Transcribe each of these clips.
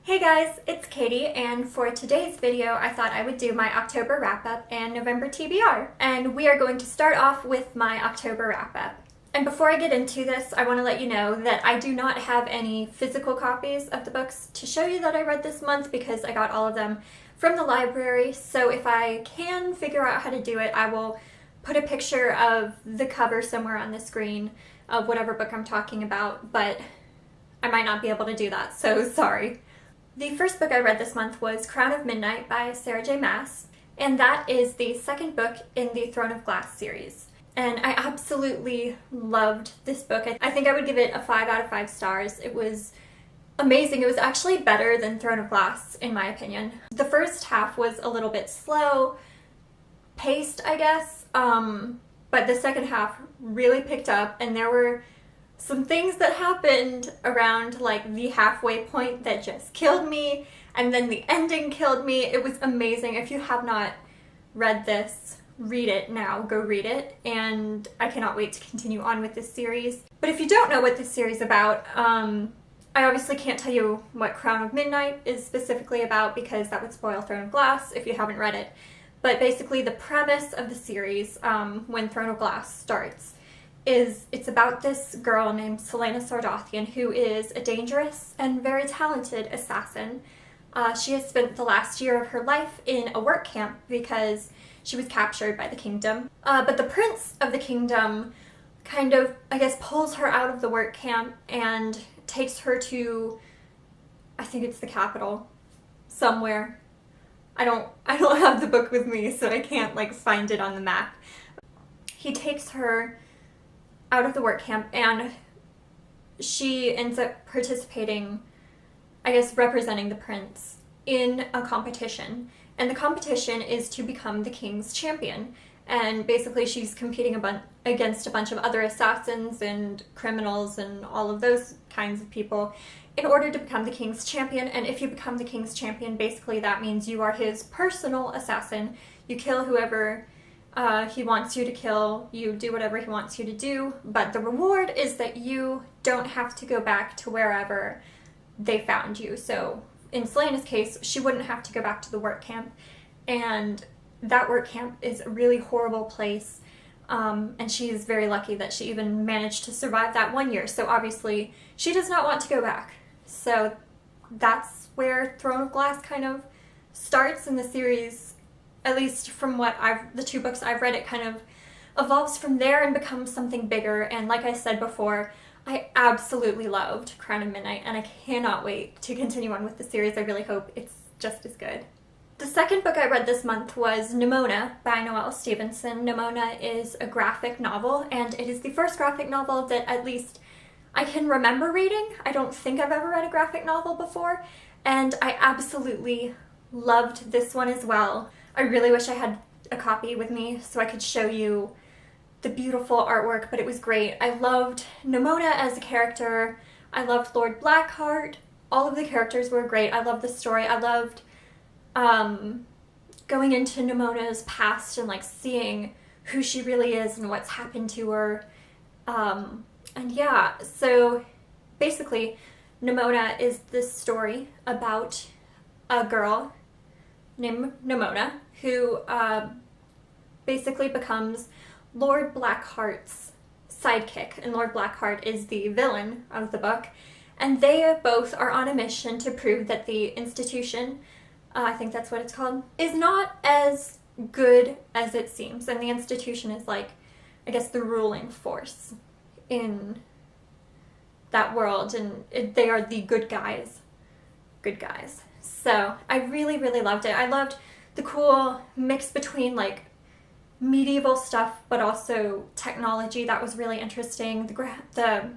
Hey guys, it's Katie, and for today's video I thought I would do my October wrap-up and November TBR. And we are going to start off with my October wrap-up. And before I get into this, I want to let you know that I do not have any physical copies of the books to show you that I read this month because I got all of them from the library. So if I can figure out how to do it, I will put a picture of the cover somewhere on the screen of whatever book I'm talking about, but I might not be able to do that, so sorry. The first book I read this month was Crown of Midnight by Sarah J. Maas, and that is the second book in the Throne of Glass series. And I absolutely loved this book. I think I would give it a 5 out of 5 stars. It was amazing. It was actually better than Throne of Glass, in my opinion. The first half was a little bit slow paced, I guess, but the second half really picked up, and there were some things that happened around like the halfway point that just killed me, and then the ending killed me. It was amazing. If you have not read this, read it now. Go read it, and I cannot wait to continue on with this series. But if you don't know what this series is about, I obviously can't tell you what Crown of Midnight is specifically about because that would spoil Throne of Glass if you haven't read it. But basically the premise of the series, when Throne of Glass starts, is it's about this girl named Celaena Sardothien who is a dangerous and very talented assassin. She has spent the last year of her life in a work camp because she was captured by the kingdom. But the prince of the kingdom kind of, I guess, pulls her out of the work camp and takes her to, I think it's the capital, somewhere. I don't have the book with me, so I can't like find it on the map. He takes her out of the work camp, and she ends up participating, I guess, representing the prince in a competition. And the competition is to become the king's champion. And basically she's competing against a bunch of other assassins and criminals and all of those kinds of people in order to become the king's champion. And if you become the king's champion, basically that means you are his personal assassin. You kill whoever he wants you to kill, you do whatever he wants you to do, but the reward is that you don't have to go back to wherever they found you. So in Celaena's case, she wouldn't have to go back to the work camp, and that work camp is a really horrible place, and she is very lucky that she even managed to survive that 1 year. So obviously she does not want to go back. So that's where Throne of Glass kind of starts in the series. At least from what the two books I've read, it kind of evolves from there and becomes something bigger. And like I said before, I absolutely loved Crown of Midnight, and I cannot wait to continue on with the series. I really hope it's just as good. The second book I read this month was Nimona by Noelle Stevenson. Nimona is a graphic novel, and it is the first graphic novel that at least I can remember reading. I don't think I've ever read a graphic novel before, and I absolutely loved this one as well. I really wish I had a copy with me so I could show you the beautiful artwork, but it was great. I loved Nimona as a character. I loved Lord Blackheart. All of the characters were great. I loved the story. I loved going into Nimona's past and like seeing who she really is and what's happened to her. And yeah, so basically Nimona is this story about a girl named Nimona who basically becomes Lord Blackheart's sidekick, and Lord Blackheart is the villain of the book, and they both are on a mission to prove that the institution, I think that's what it's called, is not as good as it seems. And the institution is like, I guess, the ruling force in that world, and they are the good guys. Good guys. So I really, really loved it. I loved the cool mix between like medieval stuff but also technology. That was really interesting. The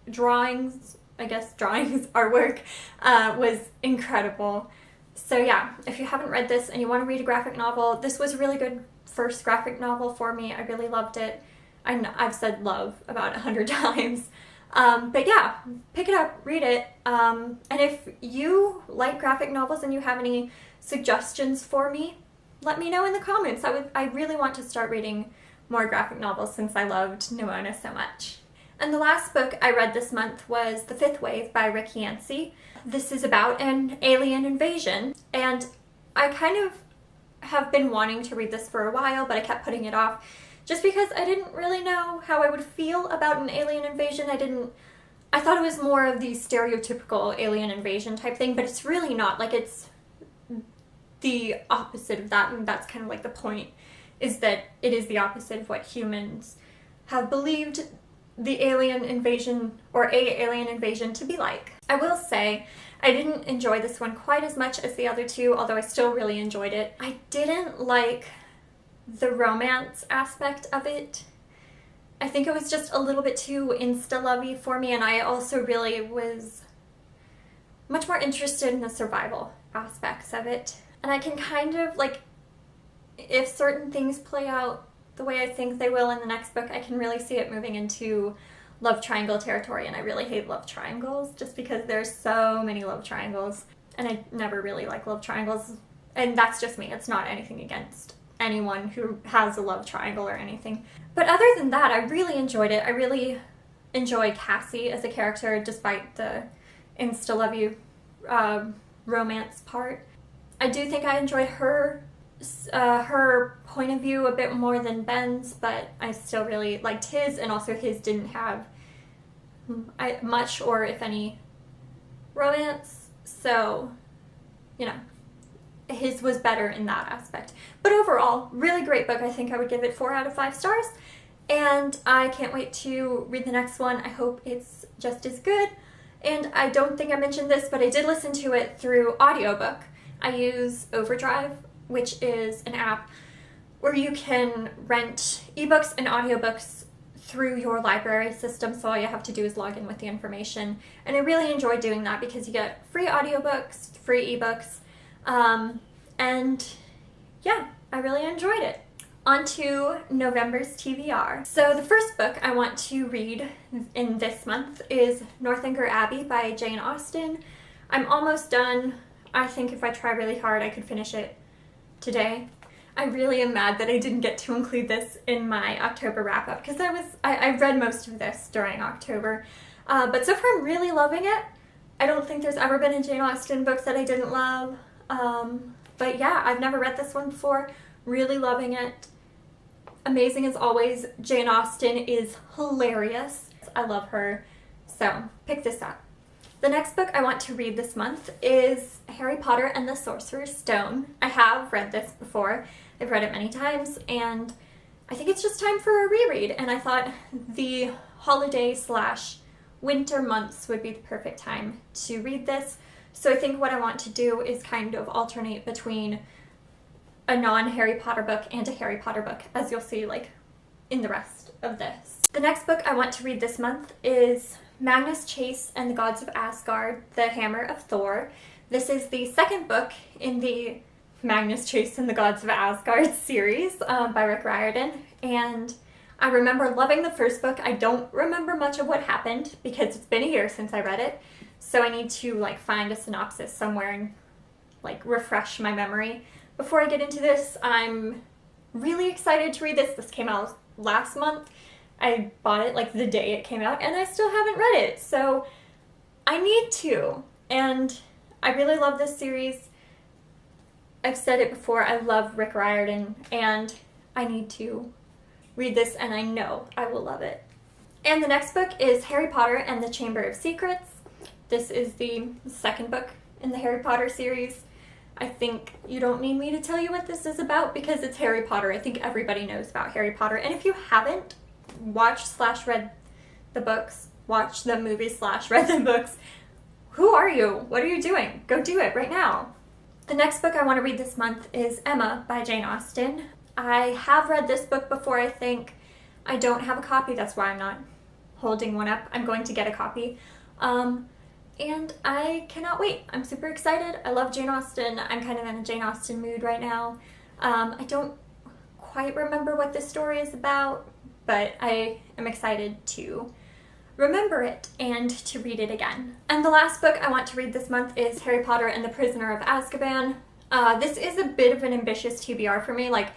drawings, I guess drawings, artwork was incredible. So yeah, if you haven't read this and you want to read a graphic novel, this was a really good first graphic novel for me. I really loved it. I've said love about 100 times. But yeah, pick it up, read it, and if you like graphic novels and you have any suggestions for me, let me know in the comments. I really want to start reading more graphic novels since I loved Nimona so much. And the last book I read this month was The Fifth Wave by Rick Yancey. this is about an alien invasion, and I kind of have been wanting to read this for a while, but I kept putting it off just because I didn't really know how I would feel about an alien invasion. I thought it was more of the stereotypical alien invasion type thing, but it's really not. Like, it's the opposite of that, and that's kind of like the point, is that it is the opposite of what humans have believed the alien invasion or a alien invasion to be like. I will say I didn't enjoy this one quite as much as the other two, although I still really enjoyed it. I didn't like the romance aspect of it. I think it was just a little bit too insta-lovey for me, and I also really was much more interested in the survival aspects of it. And I can kind of, like, if certain things play out the way I think they will in the next book, I can really see it moving into love triangle territory, and I really hate love triangles just because there's so many love triangles, and I never really like love triangles, and that's just me. It's not anything against anyone who has a love triangle or anything. But other than that, I really enjoyed it. I really enjoyed Cassie as a character despite the insta-lovey romance part. I do think I enjoyed her point of view a bit more than Ben's, but I still really liked his, and also his didn't have much or if any romance, so, you know, his was better in that aspect. But overall, really great book. I think I would give it 4 out of 5 stars, and I can't wait to read the next one. I hope it's just as good, and I don't think I mentioned this, but I did listen to it through audiobook. I use Overdrive, which is an app where you can rent ebooks and audiobooks through your library system, so all you have to do is log in with the information. And I really enjoy doing that because you get free audiobooks, free ebooks, and yeah, I really enjoyed it. On to November's TBR. So the first book I want to read in this month is Northanger Abbey by Jane Austen. I'm almost done. I think if I try really hard, I could finish it today. I really am mad that I didn't get to include this in my October wrap-up because I read most of this during October, but so far I'm really loving it. I don't think there's ever been a Jane Austen book that I didn't love, but yeah, I've never read this one before. Really loving it. Amazing as always. Jane Austen is hilarious. I love her, so pick this up. The next book I want to read this month is Harry Potter and the Sorcerer's Stone. I have read this before. I've read it many times, and I think it's just time for a reread, and I thought the holiday/winter months would be the perfect time to read this. So I think what I want to do is kind of alternate between a non-Harry Potter book and a Harry Potter book, as you'll see, like, in the rest of this. The next book I want to read this month is Magnus Chase and the Gods of Asgard, The Hammer of Thor. This is the second book in the Magnus Chase and the Gods of Asgard series by Rick Riordan, and I remember loving the first book. I don't remember much of what happened because it's been a year since I read it, so I need to like find a synopsis somewhere and like refresh my memory. Before I get into this, I'm really excited to read this. This came out last month. I bought it like the day it came out, and I still haven't read it, so I need to. And I really love this series. I've said it before, I love Rick Riordan, and I need to read this, and I know I will love it. And the next book is Harry Potter and the Chamber of Secrets. This is the second book in the Harry Potter series. I think you don't need me to tell you what this is about because it's Harry Potter. I think everybody knows about Harry Potter, and if you haven't watched/read the books, watched the movies/read the books, who are you? What are you doing? Go do it right now. The next book I want to read this month is Emma by Jane Austen. I have read this book before, I think. I don't have a copy, that's why I'm not holding one up. I'm going to get a copy. And I cannot wait. I'm super excited. I love Jane Austen. I'm kind of in a Jane Austen mood right now. I don't quite remember what this story is about, but I am excited to remember it and to read it again. And the last book I want to read this month is Harry Potter and the Prisoner of Azkaban. This is a bit of an ambitious TBR for me. Like,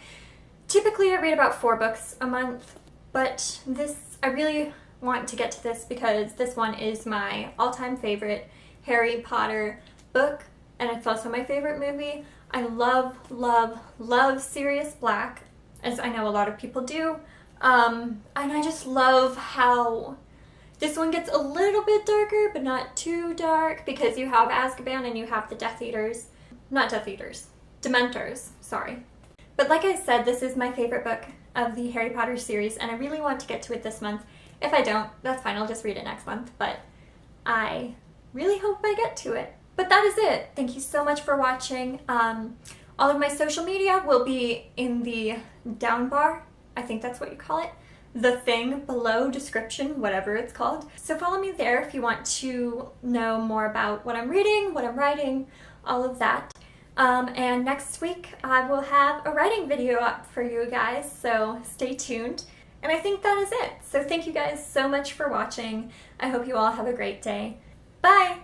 typically I read about 4 books a month, but this, I really want to get to this because this one is my all-time favorite Harry Potter book, and it's also my favorite movie. I love, love, love Sirius Black, as I know a lot of people do. And I just love how this one gets a little bit darker, but not too dark, because you have Azkaban and you have the Death Eaters. Not Death Eaters. Dementors, sorry. But like I said, this is my favorite book of the Harry Potter series, and I really want to get to it this month. If I don't, that's fine, I'll just read it next month, but I really hope I get to it. But that is it. Thank you so much for watching. All of my social media will be in the down bar. I think that's what you call it. The thing below, description, whatever it's called. So follow me there if you want to know more about what I'm reading, what I'm writing, all of that. And next week I will have a writing video up for you guys, so stay tuned. And I think that is it. So thank you guys so much for watching. I hope you all have a great day. Bye!